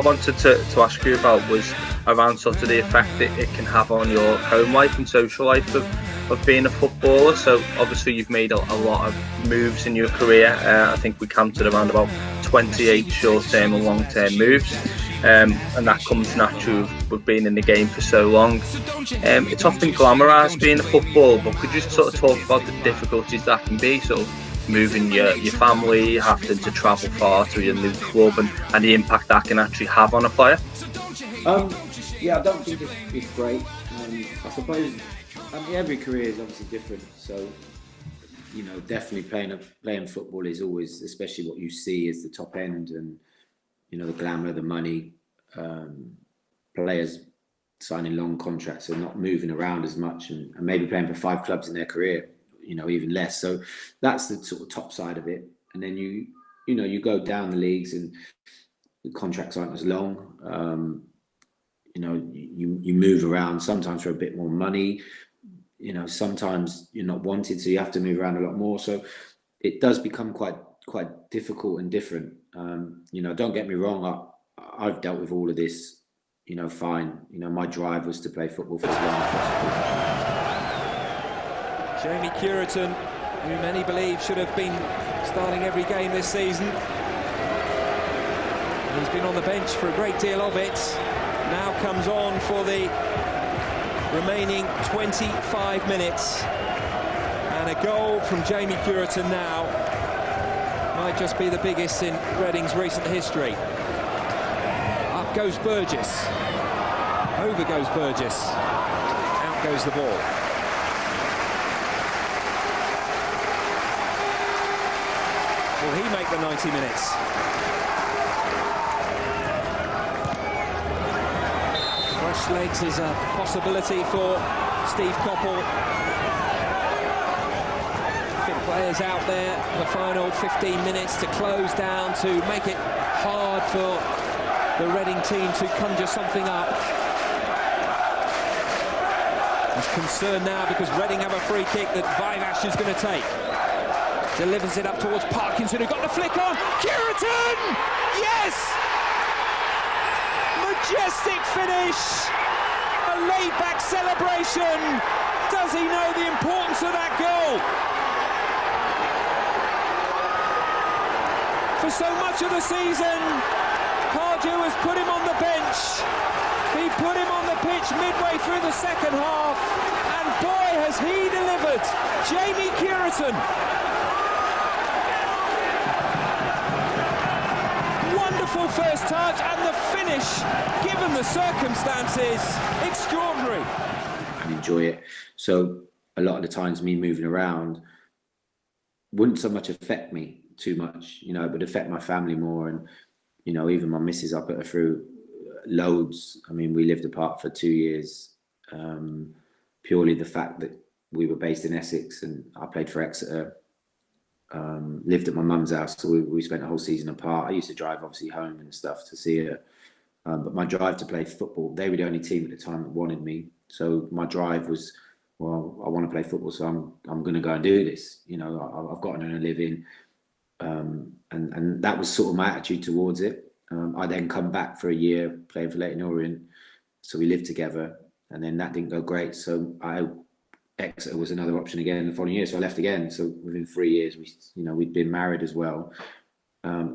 wanted to ask you about was around sort of the effect that it can have on your home life and social life of being a footballer. So obviously you've made a lot of moves in your career. I think we counted around about 28 short-term and long-term moves. And that comes naturally with being in the game for so long. It's often glamorised being a footballer, but could you just sort of talk about the difficulties that can be, sort of moving your family, having to travel far to your new club, and the impact that can actually have on a player? Yeah, I don't think it's great. I suppose every career is obviously different. So, definitely playing football is always, especially what you see is the top end, and the glamour, the money, players signing long contracts and not moving around as much, and maybe playing for 5 clubs in their career, even less. So that's the sort of top side of it. And then you go down the leagues and the contracts aren't as long. You move around sometimes for a bit more money. Sometimes you're not wanted, so you have to move around a lot more. So it does become quite difficult and different. Don't get me wrong, I've dealt with all of this, fine. My drive was to play football for as long as possible. Jamie Cureton, who many believe should have been starting every game this season. He's been on the bench for a great deal of it. Now comes on for the remaining 25 minutes. And a goal from Jamie Cureton now might just be the biggest in Reading's recent history. Up goes Burgess. Over goes Burgess. Out goes the ball. Will he make the 90 minutes? Fresh legs is a possibility for Steve Coppell. Fit players out there for the final 15 minutes to close down, to make it hard for the Reading team to conjure something up. He's concerned now because Reading have a free kick that Vivash is going to take. Delivers it up towards Parkinson, who got the flick on. Cureton! Yes! Majestic finish! A laid-back celebration. Does he know the importance of that goal? For so much of the season, Pardew has put him on the bench. He put him on the pitch midway through the second half, and boy has he delivered. Jamie Cureton. Wonderful first touch, and the finish, given the circumstances, extraordinary. And enjoy it. So a lot of the times me moving around wouldn't so much affect me too much, it would affect my family more. And even my missus, I put her through loads. I mean, we lived apart for 2 years, purely the fact that we were based in Essex and I played for Exeter. Lived at my mum's house, so we spent a whole season apart. I used to drive obviously home and stuff to see her, but my drive to play football, they were the only team at the time that wanted me. So my drive was, well, I want to play football, so I'm going to go and do this. I've got to earn a living, and that was sort of my attitude towards it. I then come back for a year playing for Leyton Orient, so we lived together, and then that didn't go great. So Exeter was another option again the following year, so I left again. So within 3 years, we'd been married as well.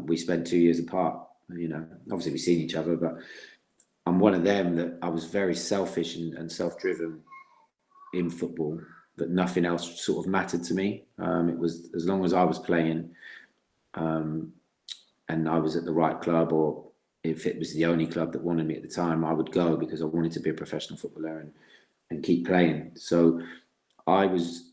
We spent 2 years apart. Obviously we've seen each other, but I'm one of them that I was very selfish and self-driven in football, that nothing else sort of mattered to me. It was as long as I was playing, and I was at the right club, or if it was the only club that wanted me at the time, I would go because I wanted to be a professional footballer and keep playing. So I was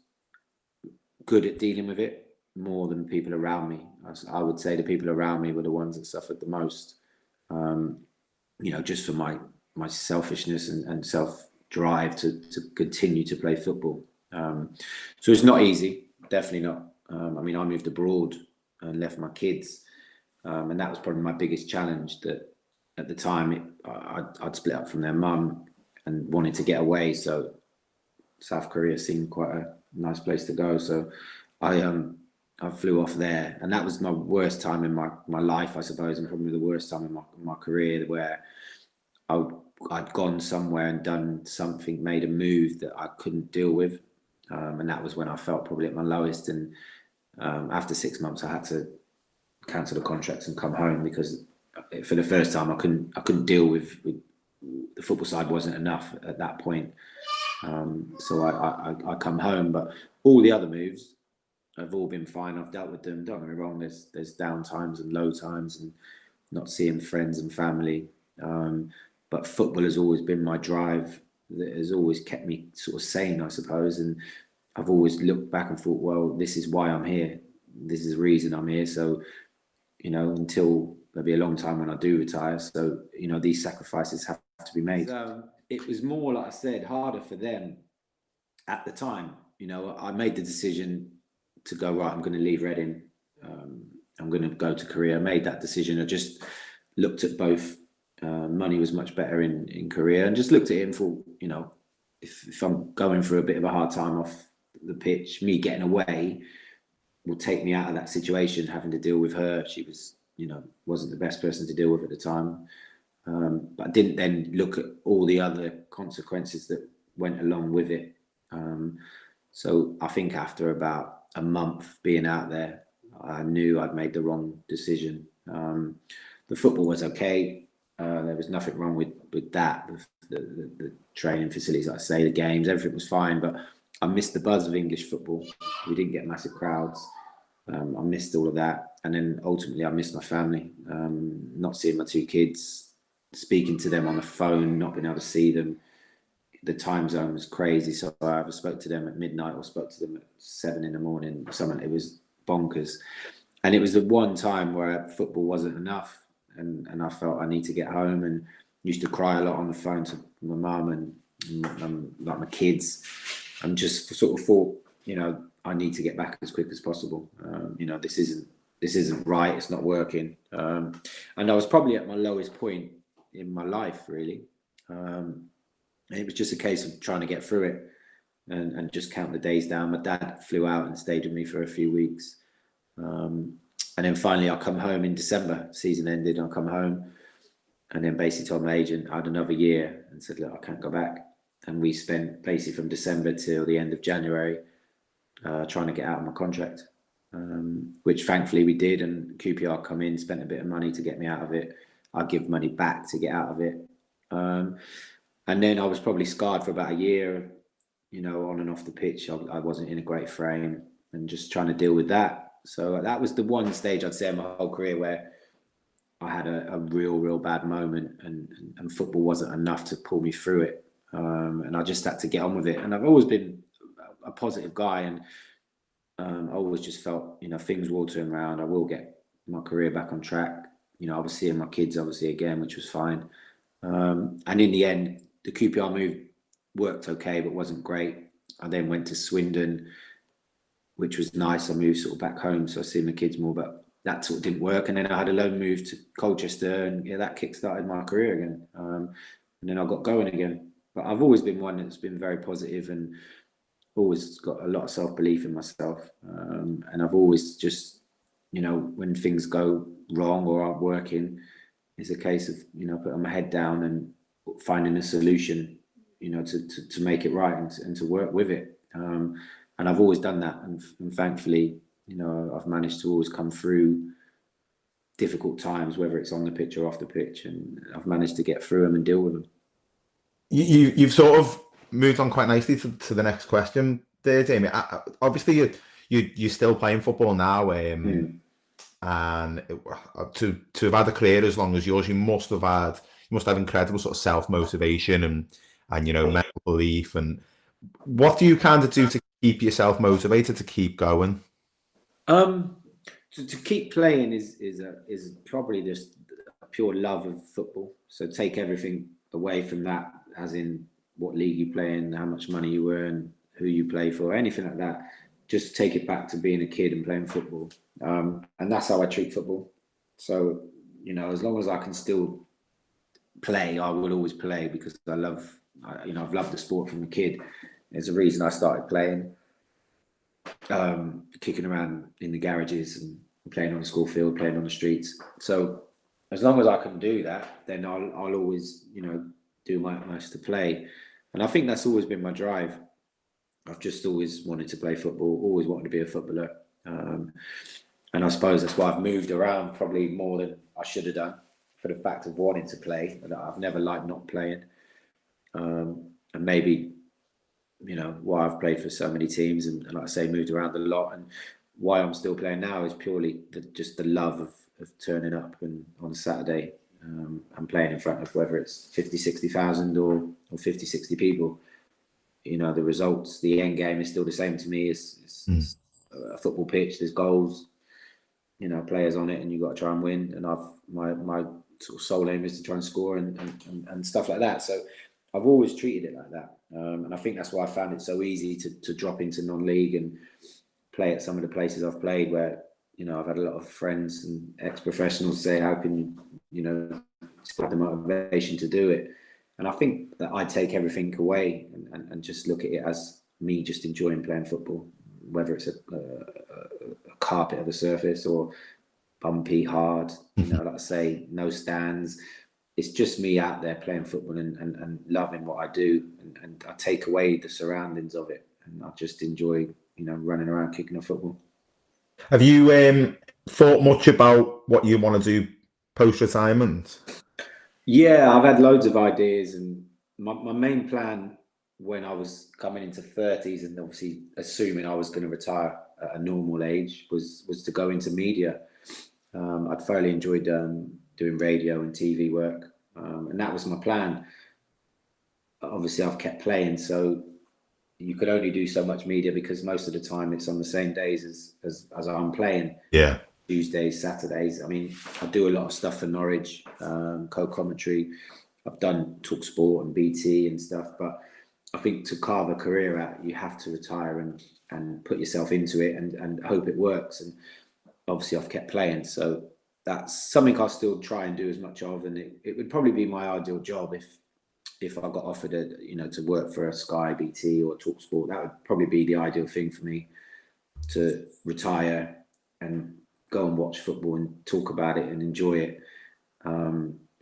good at dealing with it more than people around me. I would say the people around me were the ones that suffered the most, just for my selfishness and self-drive to continue to play football. So it's not easy, definitely not. I moved abroad and left my kids, and that was probably my biggest challenge. That at the time I'd split up from their mum and wanted to get away. So South Korea seemed quite a nice place to go. So I I flew off there, and that was my worst time in my life, I suppose, and probably the worst time in my career, where I'd gone somewhere and done something, made a move that I couldn't deal with, and that was when I felt probably at my lowest. And after 6 months, I had to cancel the contracts and come home, because for the first time I couldn't deal with the football side wasn't enough at that point. So I come home, but all the other moves have all been fine. I've dealt with them. Don't get me wrong. There's down times and low times, and not seeing friends and family. But football has always been my drive. That has always kept me sort of sane, I suppose. And I've always looked back and thought, well, this is why I'm here. This is the reason I'm here. So, you know, until there'll be a long time when I do retire. So, you know, these sacrifices have to be made. It was more, like I said, harder for them at the time. You know, I made the decision to go, right, I'm going to leave Reading. I'm going to go to Korea. I made that decision. I just looked at both. Money was much better in Korea, and just looked at it and thought, you know, if I'm going through a bit of a hard time off the pitch, me getting away will take me out of that situation, having to deal with her. She was, you know, wasn't the best person to deal with at the time. But I didn't then look at all the other consequences that went along with it. So I think after about a month being out there, I knew I'd made the wrong decision. The football was okay. There was nothing wrong with that. The training facilities, like I say, the games, everything was fine. But I missed the buzz of English football. We didn't get massive crowds. I missed all of that. And then ultimately I missed my family. Not seeing my two kids, speaking to them on the phone, not being able to see them. The time zone was crazy. So I either spoke to them at midnight or spoke to them at 7 in the morning. Something, it was bonkers. And it was the one time where football wasn't enough. And I felt I need to get home, and used to cry a lot on the phone to my mum and like my kids, and just sort of thought, you know, I need to get back as quick as possible. You know, this isn't right. It's not working. And I was probably at my lowest point in my life, really. It was just a case of trying to get through it and just count the days down. My dad flew out and stayed with me for a few weeks. And then finally I come home in December, season ended, I come home, and then basically told my agent I had another year and said, look, I can't go back. And we spent basically from December till the end of January trying to get out of my contract, which thankfully we did. And QPR come in, spent a bit of money to get me out of it. I give money back to get out of it. And then I was probably scarred for about a year, you know, on and off the pitch. I wasn't in a great frame, and just trying to deal with that. So that was the one stage, I'd say, in my whole career where I had a real bad moment, and football wasn't enough to pull me through it. And I just had to get on with it. And I've always been a positive guy, and I always just felt, you know, things will turn around. I will get my career back on track. You know, I was seeing my kids obviously again, which was fine. And in the end, the QPR move worked okay, but wasn't great. I then went to Swindon, which was nice. I moved sort of back home, so I see my kids more, but that sort of didn't work. And then I had a loan move to Colchester, and yeah, that kick-started my career again. And then I got going again. But I've always been one that's been very positive and always got a lot of self-belief in myself. And I've always just, you know, when things go wrong or aren't working, it's a case of, you know, putting my head down and finding a solution, you know, to make it right and to work with it. And I've always done that, and thankfully, you know, I've managed to always come through difficult times, whether it's on the pitch or off the pitch, and I've managed to get through them and deal with them. You've sort of moved on quite nicely to the next question there, Jamie. Obviously, you're still playing football now, and to have had a career as long as yours, you must have incredible sort of self-motivation and you know, mental belief. And what do you kind of do to keep yourself motivated to keep going? To keep playing is probably just a pure love of football. So take everything away from that, as in what league you play in, how much money you earn, who you play for, anything like that. Just take it back to being a kid and playing football. And that's how I treat football. So, you know, as long as I can still play, I will always play, because I've loved the sport from a kid. There's a reason I started playing. kicking around in the garages and playing on the school field, playing on the streets. So as long as I can do that, then I'll always, you know, do my utmost to play. And I think that's always been my drive. I've just always wanted to play football, always wanted to be a footballer. And I suppose that's why I've moved around probably more than I should have done, for the fact of wanting to play. And I've never liked not playing. And maybe, you know, why I've played for so many teams and like I say, moved around a lot, and why I'm still playing now is purely just the love of turning up and on a Saturday and playing in front of whether it's 50, 60,000 or 50, 60 people. You know, the results, the end game is still the same to me. It's a football pitch, there's goals, you know, players on it, and you've got to try and win. And my sort of sole aim is to try and score and stuff like that. So I've always treated it like that. And I think that's why I found it so easy to drop into non-league and play at some of the places I've played, where, you know, I've had a lot of friends and ex-professionals say, how can you know, have the motivation to do it? And I think that I take everything away and just look at it as me just enjoying playing football, whether it's a carpet of a surface or bumpy, hard, you know, like I say, no stands. It's just me out there playing football and loving what I do. And I take away the surroundings of it. And I just enjoy, you know, running around kicking a football. Have you thought much about what you want to do post-retirement? Yeah, I've had loads of ideas. And my main plan when I was coming into 30s and obviously assuming I was going to retire at a normal age was to go into media. I'd thoroughly enjoyed doing radio and TV work, and that was my plan. Obviously, I've kept playing, so you could only do so much media because most of the time it's on the same days as I'm playing. Yeah. Tuesdays, Saturdays. I mean, I do a lot of stuff for Norwich, co-commentary. I've done Talk Sport and BT and stuff, but I think to carve a career out, you have to retire and put yourself into it and hope it works. And obviously I've kept playing, so that's something I'll still try and do as much of, and it would probably be my ideal job if I got offered to work for a Sky, BT or Talk Sport. That would probably be the ideal thing for me, to retire and go and watch football and talk about it and enjoy it.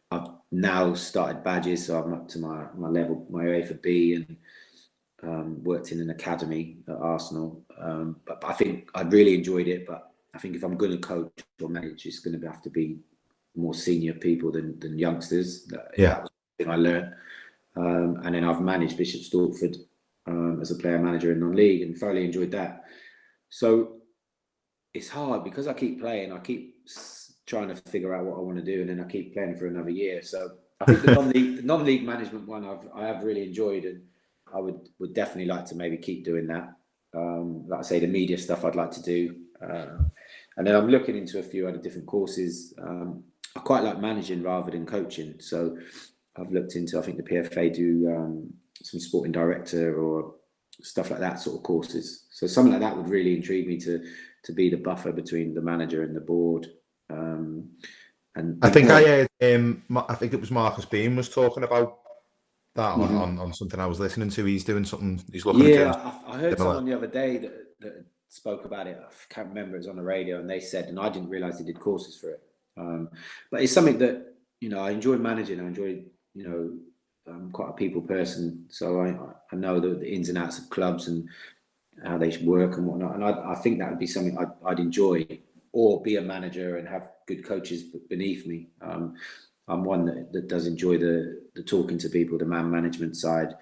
I've now started badges, so I'm up to my level, my A for B, and worked in an academy at Arsenal. But I think I really enjoyed it, but I think if I'm going to coach or manage, it's going to have to be more senior people than youngsters. Yeah. That was the thing I learned. And then I've managed Bishop Stortford as a player manager in non-league and thoroughly enjoyed that. So it's hard because I keep playing. I keep trying to figure out what I want to do, and then I keep playing for another year. So I think the non-league management one I have really enjoyed, and I would definitely like to maybe keep doing that. Like I say, the media stuff I'd like to do. And then I'm looking into a few other different courses. I quite like managing rather than coaching. So I've looked into, I think the PFA do some sporting director or stuff like that sort of courses. So something like that would really intrigue me to be the buffer between the manager and the board. And I think I heard, I think it was Marcus Bean was talking about that on something I was listening to. He's doing something, he's looking at doing. I heard someone the other day that spoke about it. I can't remember, it was on the radio, and they said, and I didn't realize they did courses for it. But it's something that, you know, I enjoy managing. I enjoy, you know, I'm quite a people person, so I know the ins and outs of clubs and how they work and whatnot. And I think that would be something I'd enjoy, or be a manager and have good coaches beneath me. I'm one that does enjoy the talking to people, the man management side,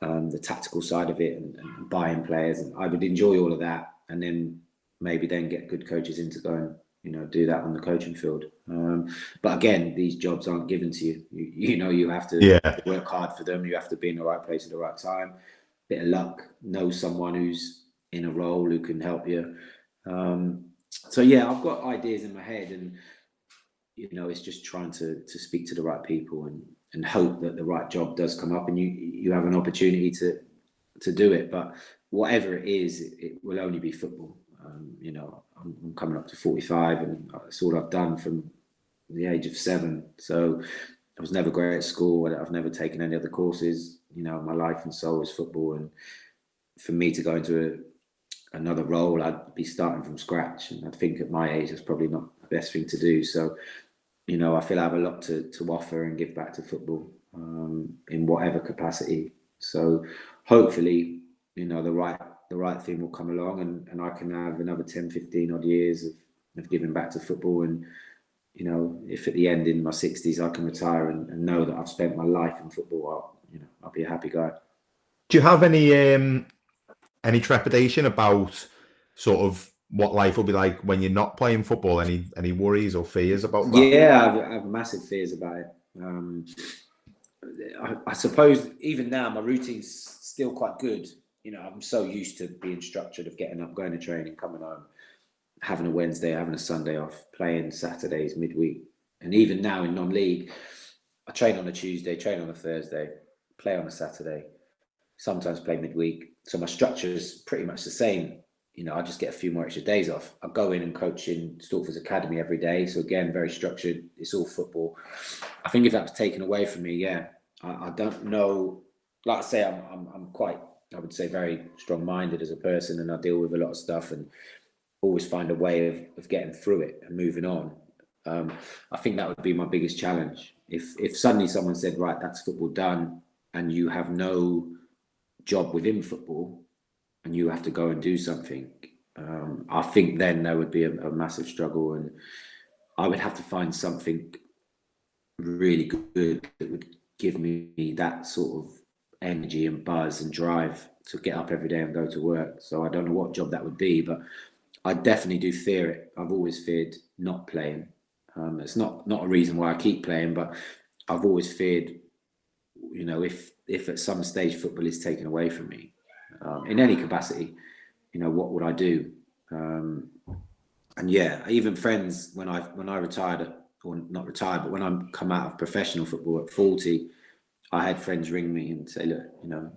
the tactical side of it, and buying players. And I would enjoy all of that, and then maybe then get good coaches in to go and, you know, do that on the coaching field. But again, these jobs aren't given to you. You know, you have to work hard for them. You have to be in the right place at the right time. Bit of luck, know someone who's in a role who can help you. So yeah, I've got ideas in my head, and, you know, it's just trying to speak to the right people and hope that the right job does come up and you have an opportunity to do it. But whatever it is, it will only be football. You know, I'm coming up to 45, and that's all I've done from the age of 7. So I was never great at school. I've never taken any other courses. You know, my life and soul is football. And for me to go into another role, I'd be starting from scratch. And I think at my age, that's probably not the best thing to do. So, you know, I feel I have a lot to offer and give back to football in whatever capacity. So hopefully, you know, the right thing will come along, and I can have another 10, 15 odd years of giving back to football. And, you know, if at the end in my 60s I can retire and know that I've spent my life in football, I'll be a happy guy. Do you have any trepidation about sort of what life will be like when you're not playing football? Any worries or fears about that? Yeah, I have massive fears about it. I suppose even now my routine's still quite good. You know, I'm so used to being structured, of getting up, going to training, coming home, having a Wednesday, having a Sunday off, playing Saturdays midweek. And even now in non-league, I train on a Tuesday, train on a Thursday, play on a Saturday, sometimes play midweek. So my structure is pretty much the same. You know, I just get a few more extra days off. I go in and coach in Stortford's Academy every day. So again, very structured. It's all football. I think if that was taken away from me, I don't know. Like I say, I'm quite, I would say, very strong-minded as a person, and I deal with a lot of stuff and always find a way of getting through it and moving on. I think that would be my biggest challenge. If suddenly someone said, right, that's football done, and you have no job within football and you have to go and do something, I think then there would be a massive struggle, and I would have to find something really good that would give me that sort of energy and buzz and drive to get up every day and go to work. So I don't know what job that would be, but I definitely do fear it. I've always feared not playing. It's not a reason why I keep playing, but I've always feared, you know, if at some stage football is taken away from me, in any capacity, you know, what would I do? And yeah, even friends, when I retired, or not retired, but when I come out of professional football at 40, I had friends ring me and say, look, you know,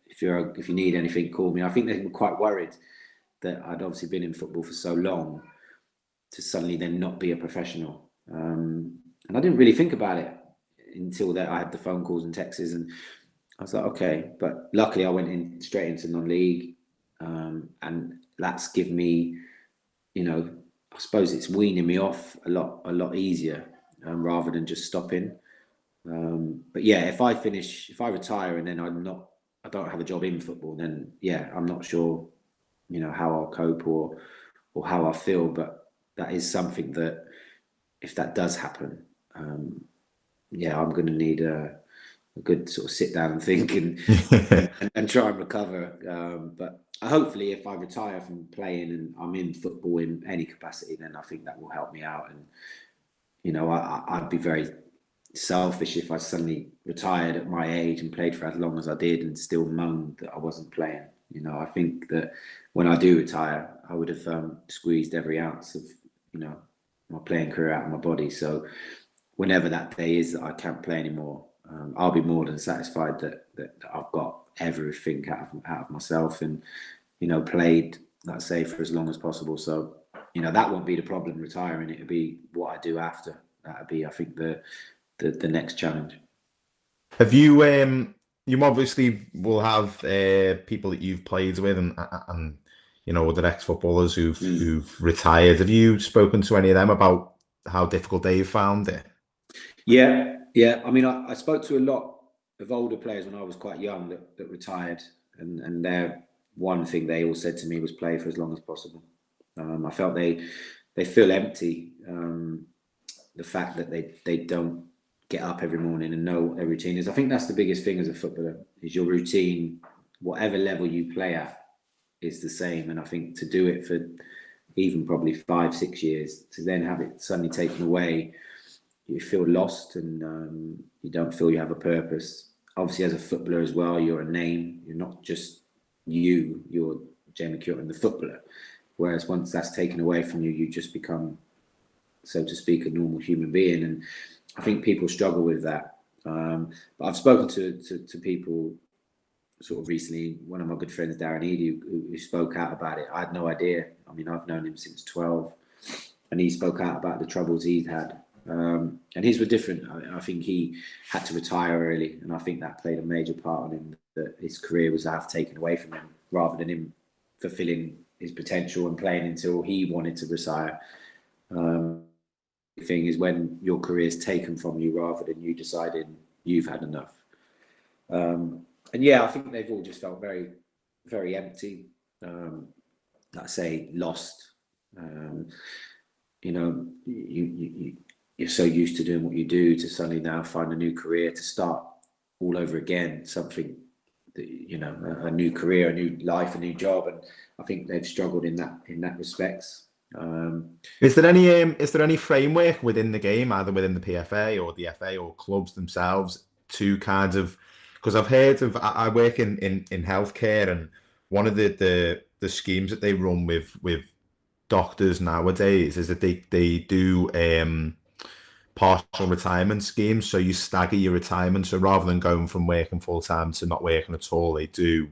if you need anything, call me. I think they were quite worried that I'd obviously been in football for so long to suddenly then not be a professional. And I didn't really think about it until that I had the phone calls and texts, and I was like, okay. But luckily I went in straight into non-league, and that's given me, you know, I suppose it's weaning me off a lot easier, rather than just stopping. But yeah, if I retire and then I don't have a job in football, then yeah, I'm not sure, you know, how I'll cope or how I feel. But that is something that, if that does happen, yeah, I'm going to need a good sort of sit down and think and try and recover. But hopefully, if I retire from playing and I'm in football in any capacity, then I think that will help me out. And, you know, I'd be very selfish if I suddenly retired at my age and played for as long as I did and still moaned that I wasn't playing. You know, I think that when I do retire, I would have squeezed every ounce of, you know, my playing career out of my body. So whenever that day is that I can't play anymore, I'll be more than satisfied that I've got everything out of myself and, you know, played, let's say, for as long as possible. So, you know, that won't be the problem, retiring. It'll be what I do after. That'll be, I think, the next challenge. Have you you obviously will have people that you've played with and you know, other ex-footballers who've retired. Have you spoken to any of them about how difficult they've found it? Yeah. I mean, I spoke to a lot of older players when I was quite young that retired, and their one thing they all said to me was play for as long as possible. I felt they feel empty. The fact that they don't get up every morning and know what their routine is. I think that's the biggest thing as a footballer, is your routine, whatever level you play at, is the same. And I think to do it for even probably 5-6 years, to then have it suddenly taken away, you feel lost, and you don't feel you have a purpose. Obviously, as a footballer as well, you're a name. You're not just you're Jamie Cureton, the footballer. Whereas once that's taken away from you, you just become, so to speak, a normal human being. And I think people struggle with that. But I've spoken to people sort of recently. One of my good friends, Darren Eady, who spoke out about it. I had no idea. I mean, I've known him since 12, and he spoke out about the troubles he'd had. And his were different. I think he had to retire early, and I think that played a major part on him, that his career was half taken away from him rather than him fulfilling his potential and playing until he wanted to retire. The thing is when your career is taken from you rather than you deciding you've had enough. And yeah, I think they've all just felt very, very empty. Like I say, lost. You know, you're so used to doing what you do to suddenly now find a new career, to start all over again, something that, you know, a new career, a new life, a new job. And I think they've struggled in that respects. Is there any framework within the game, either within the PFA or the FA or clubs themselves, to kind of, because I've heard of, I work in healthcare, and one of the schemes that they run with doctors nowadays is that they do partial retirement schemes. So you stagger your retirement. So rather than going from working full time to not working at all, they do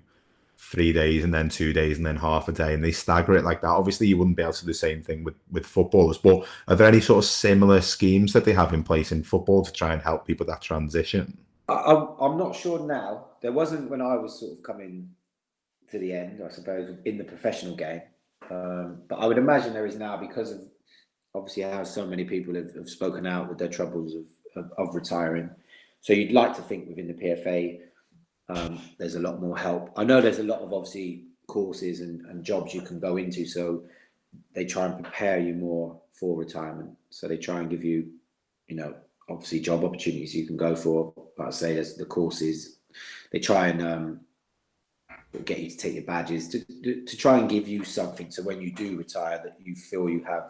3 days and then 2 days and then half a day, and they stagger it like that. Obviously, you wouldn't be able to do the same thing with footballers, but are there any sort of similar schemes that they have in place in football to try and help people that transition? I'm not sure now. There wasn't when I was sort of coming to the end, I suppose, in the professional game. But I would imagine there is now, because of obviously how so many people have spoken out with their troubles of retiring. So you'd like to think within the PFA, there's a lot more help. I know there's a lot of obviously courses and jobs you can go into, so they try and prepare you more for retirement. So they try and give you, you know, obviously job opportunities you can go for. Like I say, there's the courses. They try and get you to take your badges to try and give you something, so when you do retire that you feel you have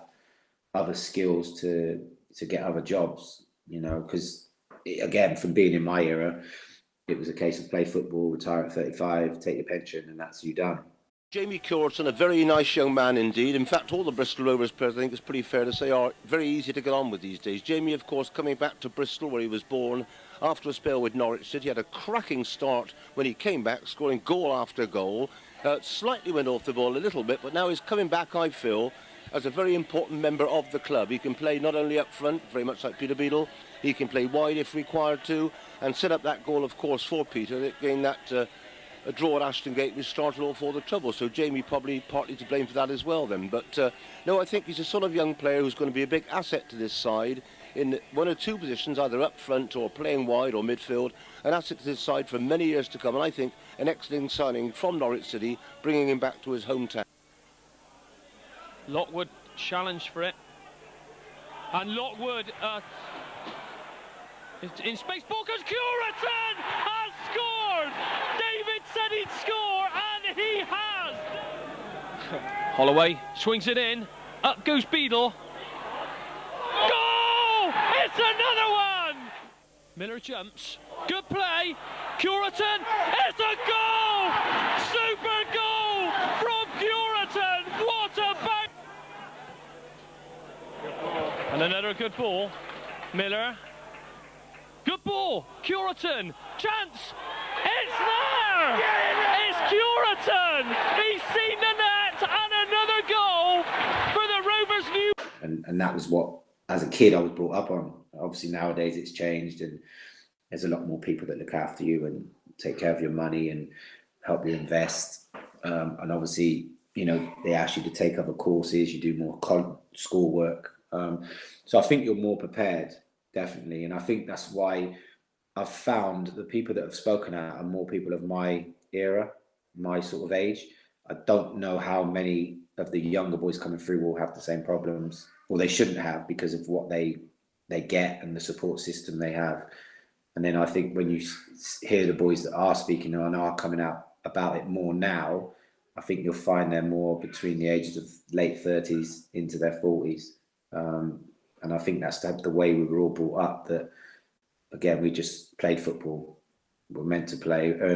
other skills to get other jobs, you know, because again, from being in my era, it was a case of play football, retire at 35, take your pension, and that's you done. Jamie Cureton, a very nice young man indeed. In fact, all the Bristol Rovers players, I think it's pretty fair to say, are very easy to get on with these days. Jamie, of course, coming back to Bristol where he was born after a spell with Norwich City, had a cracking start when he came back, scoring goal after goal. Slightly went off the ball a little bit, but now he's coming back, I feel, as a very important member of the club. He can play not only up front, very much like Peter Beadle, he can play wide if required to, and set up that goal, of course, for Peter. Again, that a draw at Ashton Gate, which started all for the trouble. So Jamie probably partly to blame for that as well then. But no, I think he's a sort of young player who's going to be a big asset to this side in one or two positions, either up front or playing wide or midfield, an asset to this side for many years to come. And I think an excellent signing from Norwich City, bringing him back to his hometown. Lockwood challenged for it. And Lockwood in space. Ball goes, Cureton has scored! David said he'd score, and he has! Holloway swings it in. Up goes Beadle. Goal! It's another one! Miller jumps. Good play. Cureton. It's a goal! Super goal from Cureton! What a bang! And another good ball. Miller. Good ball, Cureton, chance, it's there! It's Cureton! He's seen the net, and another goal for the Rovers' new... And that was what, as a kid, I was brought up on. Obviously nowadays it's changed, and there's a lot more people that look after you and take care of your money and help you invest. And obviously, you know, they ask you to take other courses, you do more schoolwork. So I think you're more prepared. Definitely, and I think that's why I've found the people that have spoken out are more people of my era, my sort of age. I don't know how many of the younger boys coming through will have the same problems, or they shouldn't have, because of what they get and the support system they have. And then I think when you hear the boys that are speaking and are coming out about it more now, I think you'll find they're more between the ages of late 30s into their 40s. And I think that's the way we were all brought up, that, again, we just played football. We're meant to play, earn